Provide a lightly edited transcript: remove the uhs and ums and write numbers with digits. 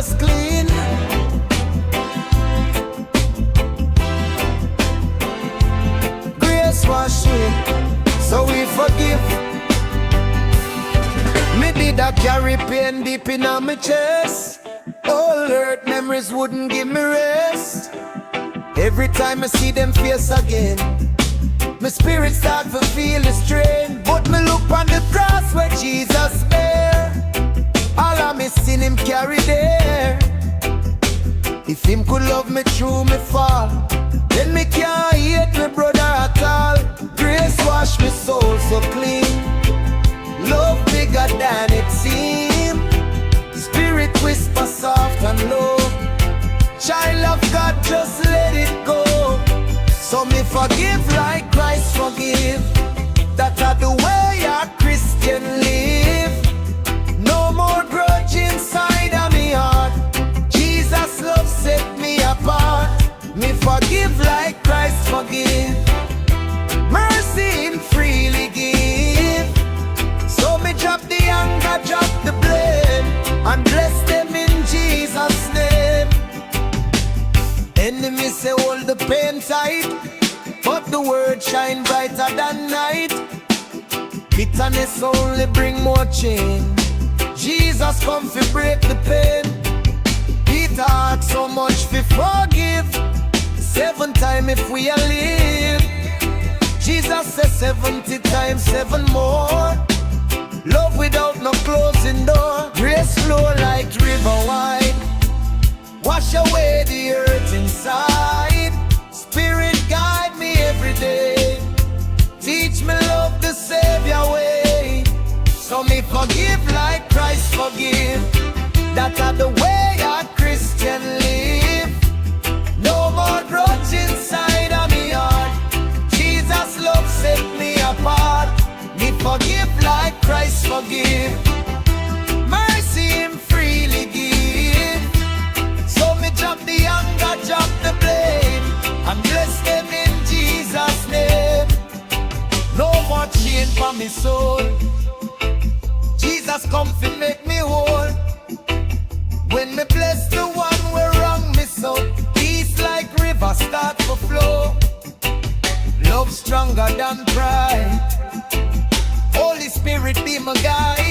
us clean. Grace wash me, so we forgive. Me did a carry pain deep in my chest. All hurt memories wouldn't give me rest. Every time I see them face again, my spirit start to feel the strain. But me look on the cross where Jesus bear all of me sin him carry there. If him could love me through me fall, then me can't hate me brother at all. Grace wash me soul so clean. Love bigger than it seems. Spirit whisper soft and low. Child of God, just let it go. So me forgive like Christ forgive. That are the way a Christian live. No more grudge inside of me heart. Jesus love set me apart. Me forgive like Christ forgive. Mercy him freely give. So me drop the anger, drop the blame, and bless them in Jesus' name. Enemy say hold the pain tight, but the word shine brighter than night. Bitterness only bring more change. Jesus come to break the pain. Peter asked so much to forgive. 7 times if we are live. Jesus says 70 times 7 more. Love without no closing door. Grace flow like river wide. Wash away the earth inside. Spirit guide me every day. Teach me love the Savior way. So me forgive like Christ forgive. That are the way a Christian live. No more grudge inside of me heart. Jesus love set me apart. Me forgive like Christ forgive. Mercy him freely give. So me drop the anger, drop the blame, and bless them in Jesus' name. No more chain for me soul. Jesus come to make me whole. When me bless the one where wrong me so, peace like river start to flow. Love stronger than pride. Holy Spirit be my guide.